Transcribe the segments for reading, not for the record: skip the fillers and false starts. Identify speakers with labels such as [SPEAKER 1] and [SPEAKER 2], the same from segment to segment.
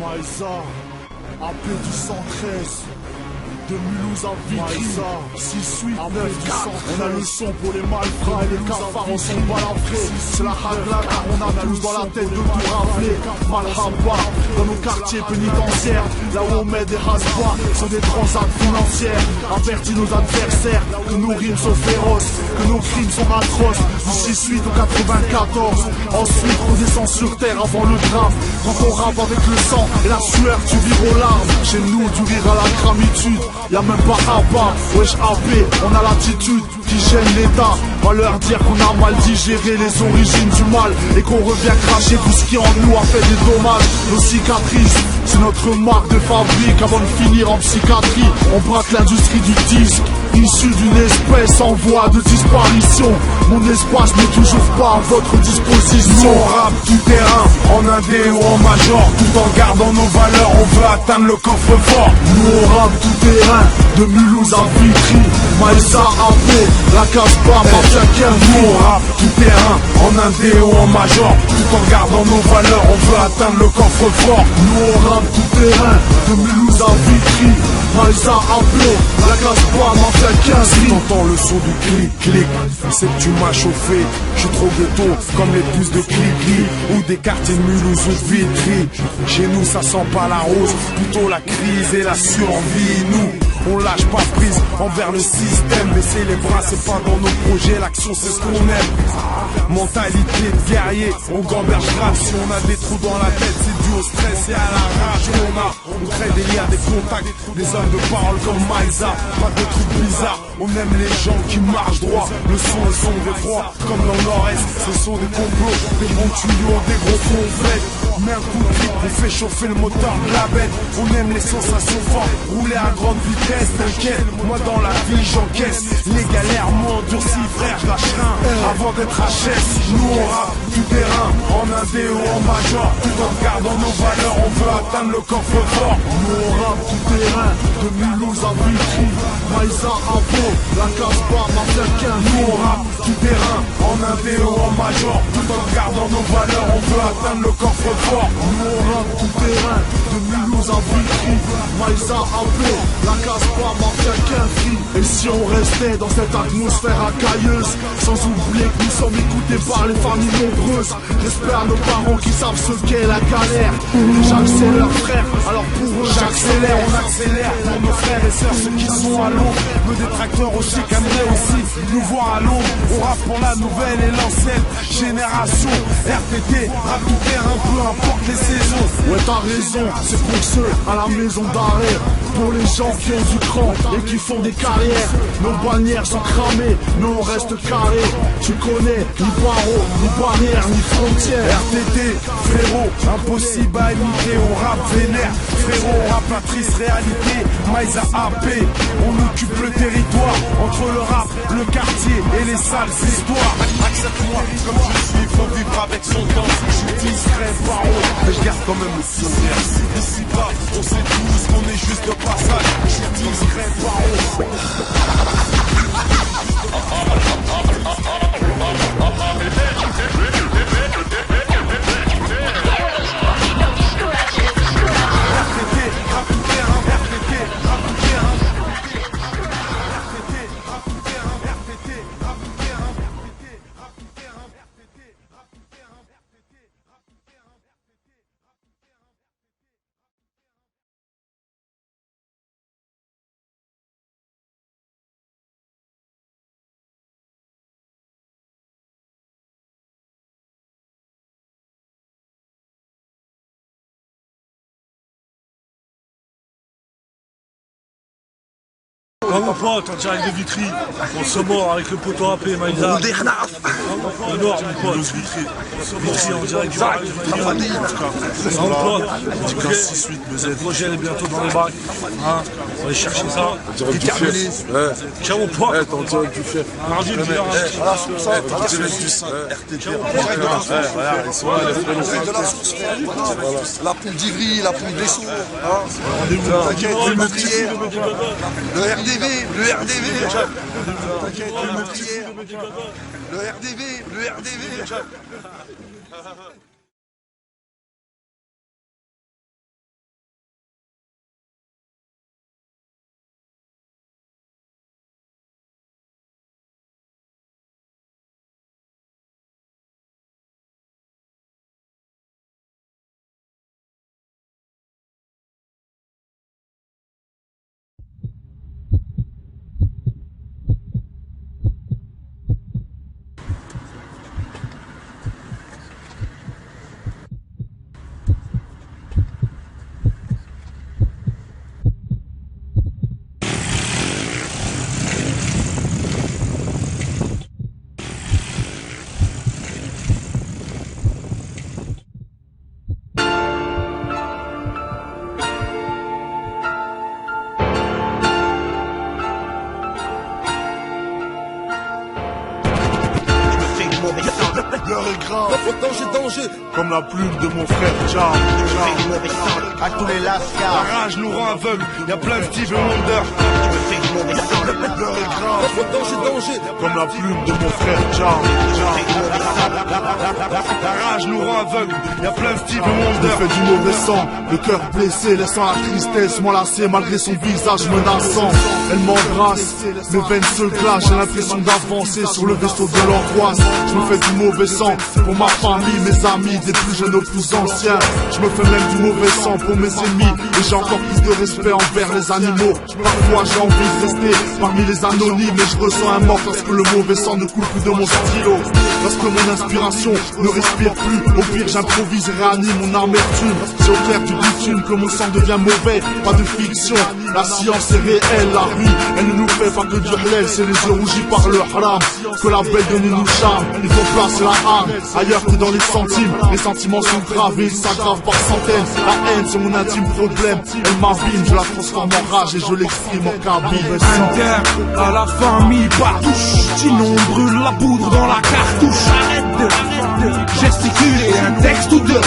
[SPEAKER 1] Maïsa, AP du 113, de Mulhouse à Vitry, 6-8, 9-4. On a le son pour les malfrats et les cafards, on s'en bat la vraie. C'est la hagla car on a tous dans la tête de tout rafler. Malhaba, dans nos quartiers pénitentiaires, là où on met des raspas, sont des transacts financières. Avertis nos adversaires que nos rimes sont féroces, que nos crimes sont atroces. Du 6-8 au 94, ensuite on descend sur terre avant le drame. Quand on rappe avec le sang et la sueur, tu vires aux larmes. Chez nous, du rire à la gramitude. Y'a même pas Abba, wesh AP, on a l'attitude qui gêne l'État. Va leur dire qu'on a mal digéré les origines du mal et qu'on revient cracher tout ce qui en nous a fait des dommages. Nos cicatrices, c'est notre marque de fabrique. Avant de finir en psychiatrie, on braque l'industrie du disque, issu d'une espèce en voie de disparition. Mon espace n'est toujours pas à votre disposition.
[SPEAKER 2] On rappe tout terrain, en indé ou en major, tout en gardant nos valeurs, on veut atteindre le coffre-fort.
[SPEAKER 1] Nous on rappe tout terrain, de Mulhouse à Vitry, Maïsa AP, la Casbah, Mafia 15.
[SPEAKER 2] Nous on rappe tout terrain, en indé ou en major, tout en gardant nos valeurs, on veut atteindre le coffre-fort.
[SPEAKER 1] Nous on rappe tout terrain, de Mulhouse à Vitry, Maïsa AP, la Casbah, Mafia 15.
[SPEAKER 2] Si t'entends le son du clic-clic, c'est que tu m'as chauffé. Je suis trop ghetto, comme les puces de clic-clic ou des quartiers de Mulhouse ou de Vitry. Chez nous ça sent pas la rose, plutôt la crise et la survie. Nous on lâche pas prise envers le système. Baisser les bras c'est pas dans nos projets, l'action c'est ce qu'on aime. Mentalité de guerrier, on gamberge grave. Si on a des trous dans la tête, c'est dû au stress et à la rage qu'on a. On crée des liens, des contacts, des hommes de parole comme Maïsa. Pas de trucs bizarres, on aime les gens qui marchent droit. Le son est sombre et froid, comme dans le nord-est. Ce sont des complots, des bons tuyaux, des gros fonds faits. Mets un coup de clic, on fait chauffer le moteur de la bête. On aime les sensations fortes, rouler à grande vitesse. T'inquiète, moi dans la vie j'encaisse les galères, moi endurci frère, je lâche rien avant d'être HS. Nous on rappe tout terrain, en indé ou en major, tout en gardant nos valeurs, on veut atteindre le coffre-fort.
[SPEAKER 1] Nous on rappe tout terrain, de Mulhouse à Vitry, Maïsa AP, la Casbah, Mafia 15.
[SPEAKER 2] Nous on rappe tout terrain, en indé ou en major, tout en gardant nos valeurs, on veut atteindre le coffre-fort.
[SPEAKER 1] Nous on rappe tout terrain, de Mulhouse à Vitry, Maïsa AP, la Casbah, Mafia 15. Et si on restait dans cette atmosphère racailleuse, sans oublier que nous sommes écoutés par les familles nombreuses. J'espère nos parents qui savent ce qu'est la galère. J'accélère leurs frères, alors pour eux
[SPEAKER 2] j'accélère, on accélère pour nos frères et sœurs, ceux qui sont à l'ombre. Nos détracteurs aussi qu'aimeraient aussi nous voir à l'ombre. On rappe pour la nouvelle et l'ancienne génération. RTT, rap tout terrain, peu importe les saisons.
[SPEAKER 1] Ouais t'as raison, c'est pour ceux à la maison d'arrêt, pour les gens qui ont du cran et qui font des carrières. Nos bannières sont cramées, nous on reste carrés. Tu connais, ni barreaux, ni barrières, ni frontières.
[SPEAKER 2] RTT, frérot, impossible à imiter, on rappe vénère. Frérot, on rappe la triste réalité. Maïsa AP, on occupe le territoire, entre le rap, le quartier et les sales histoires.
[SPEAKER 3] Accepte-moi comme je suis, faut vivre avec son temps.
[SPEAKER 2] Je suis discret, paro, mais je garde quand même le sourire.
[SPEAKER 3] Ici bas, on sait tous qu'on est juste de passage.
[SPEAKER 2] Je suis discret, paro.
[SPEAKER 4] Quand mon pote, en direct de Vitry, on se mord avec le poteau AP, Maïsa. Le Nord, mon pote. Vitry, en direct de Vitry. Mon pote, le projet est bientôt dans les bacs. Hein, on va aller chercher ça.
[SPEAKER 2] Déterminé.
[SPEAKER 4] Ciao mon pote.
[SPEAKER 2] T'es en direct du chef.
[SPEAKER 4] Mardi, le meilleur.
[SPEAKER 3] Voilà, c'est pour ça. En direct du sein, RTT. La poule d'Ivry, la poule d'Essou. T'inquiète, le meurtrière. Le RDV, le RDV. T'inquiète, le meurtrière. Le RDV, le RDV.
[SPEAKER 1] grave. Danger. Comme la plume de mon frère Jam.
[SPEAKER 3] À tous les lascars.
[SPEAKER 2] La rage nous rend aveugles, y'a plein de Steve Wonder.
[SPEAKER 1] L'heure est grave. Danger. Comme la plume de mon frère Jam.
[SPEAKER 2] La rage nous rend aveugles, y'a plein de Steve
[SPEAKER 1] Je
[SPEAKER 2] Wonder.
[SPEAKER 1] fais du mauvais sang, le cœur blessé, laissant la tristesse m'enlacer malgré son visage menaçant. Elle m'embrasse, mes veines se glacent, j'ai l'impression d'avancer sur le vaisseau de l'angoisse. Je me fais du mauvais sang pour ma famille, mes amis, des plus jeunes aux plus anciens. Je me fais même du mauvais sang pour mes ennemis, et j'ai encore plus de respect envers les animaux. Parfois j'ai envie de rester parmi les anonymes, et je ressens un manque lorsque le mauvais sang ne coule plus de mon stylo. Lorsque mon inspiration ne respire plus, au pire j'improvise et réanime mon amertume. C'est au clair du bitume que mon sang devient mauvais, pas de fiction. La science est réelle, la rue, elle ne nous fait pas que du halal, c'est les yeux rougis par le haram. Que la belle de nous charme, il faut placer la arme ailleurs que dans les centimes. Les sentiments sont graves et ils s'aggravent par centaines. La haine c'est mon intime problème, elle m'abîme, je la transforme en rage et je l'exprime en cabine.
[SPEAKER 2] Inter à la famille, partouche. Sinon on brûle la poudre dans la cartouche. Arrête de gesticuler, un texte ou deux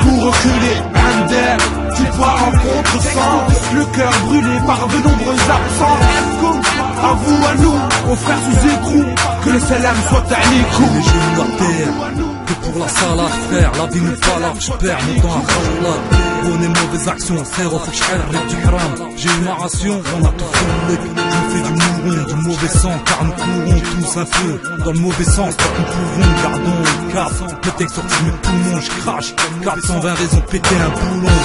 [SPEAKER 2] pour reculer. Inter, tu pars en contre-sens, le cœur brûlé par de nombreux absents. À vous, à nous, aux frères sous écrou, que les salams soient à l'écoute.
[SPEAKER 5] Les genoux à terre, que pour la salade frère, la vie nous pas là, je perds mon temps à Khallah. Bonne et mauvaise action, frérot, faut que j'arrête du haram. J'ai une ration, on a tout fait. Je me fais du mouron, du mauvais sang, car nous courons tous un feu. Dans le mauvais sens, tant que nous pouvons, gardons le cap. Le texte sorti de mes poumons, je crache. 420 raisons de péter un boulon.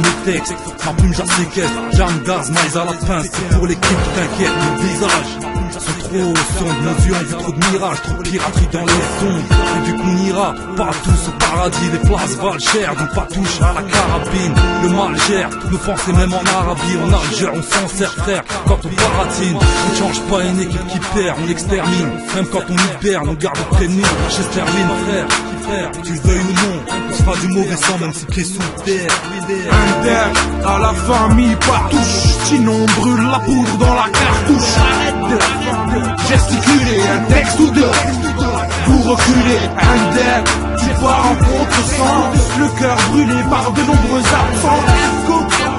[SPEAKER 5] Mes textes, ma plume j'asséquesse. J'arme gaz, maïs à la pince. C'est pour l'équipe, t'inquiète, mes visages sont trop sombres, nos yeux ont vu trop de mirages, trop de piraterie dans les sondes. Et vu qu'on ira pas tous au paradis, les places valent cher, donc pas touche à la carabine. Le mal gère, nos pensées même en Arabie, en Algérie, on s'en sert frère, quand on baratine. On ne change pas une équipe qui perd, on l'extermine. Même quand on hiberne, on garde près de nous, j'extermine frère. Que tu le veuilles ou non, on se fera du mauvais sang même si pieds sous terre.
[SPEAKER 2] Inter à la famille, partouche. Sinon on brûle la poudre dans la cartouche. Arrête de gesticuler, un texte ou deux pour reculer. Inter, tu pars en contre-sens, le cœur brûlé par de nombreux absents.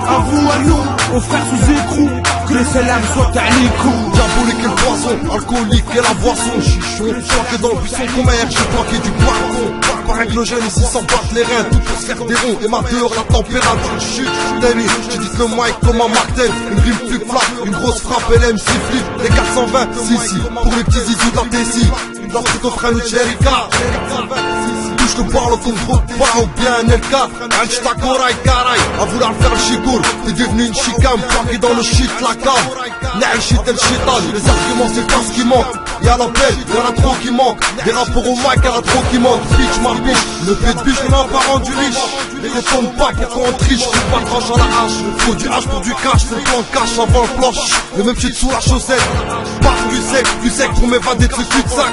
[SPEAKER 2] À vous, à nous, aux frères sous écrou, que les salams soient à l'écoute.
[SPEAKER 3] Diabolique et le poison, alcoolique et la boisson. Chichon, planqué dans le buisson, comme un j'ai planqué du balcon. Pareil que le jeune ici s'en battent les reins, tout pour se faire des ronds. Et ma dehors, la température chute. Danny, je te dis le mic comme un Martel. Une rime flip flap, une grosse frappe, LM, 6 flip. Les 420, si, pour les petits isous de la Tessie. La truc au frère de Cherika. Touche le parle comme trop de pas ou bien un LK. Un ch'ta corail, caray. À vouloir faire le chicour, t'es devenu une chicane. Planqué dans le shit, la cam. N'a shit et le shitage. Les arguments, c'est pas ce qui manque. Y'a la belle, y'en a trop qui manquent. Des rapports au mic, y'en a trop qui manquent. Bitch, ma bitch, le fait de biche, on n'a pas rendu riche. Les répondent pas, pourquoi on triche. Faut pas tranche à la hache. Faut du hache pour du cash, c'est le plan de cash avant le planche. Le même shit sous la chaussette. Pas du sec pour m'évader de ce cul-de-sac.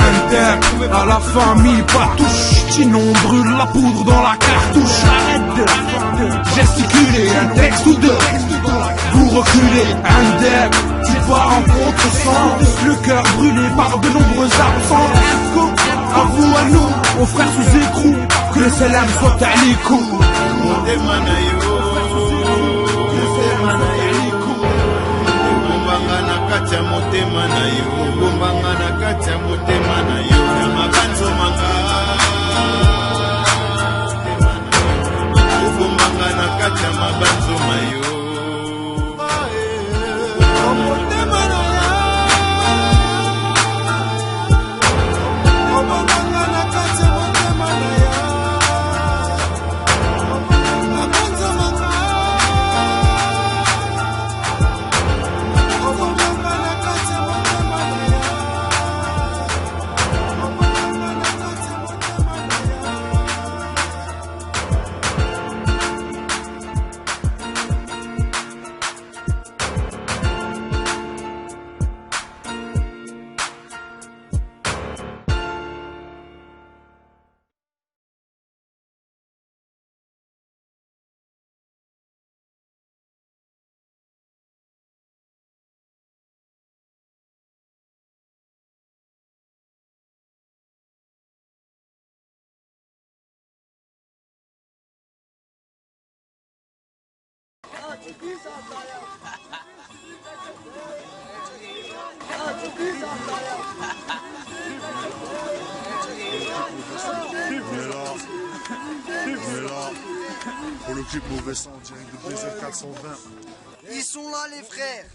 [SPEAKER 2] Inter à la famille, partouche. Sinon on brûle la poudre dans la cartouche. Arrête de gesticuler, un texte ou deux pour reculer. Inter, tu pars en contre-sens, le cœur brûlé par de nombreux absents. À vous, à nous, aux frères sous écrou, que les salams soient à l'écoute.
[SPEAKER 6] Kacha motema na yo, bombanga na kacha motema na yo, ya mabanzo manga. Bombanga na kacha mabanzo mayo. Motema na ya, bombanga na kacha motema na ya, mabanzo manga.
[SPEAKER 1] On est là pour le clip Mauvais Sang en direct de BZ 420.
[SPEAKER 7] Ils sont là les frères.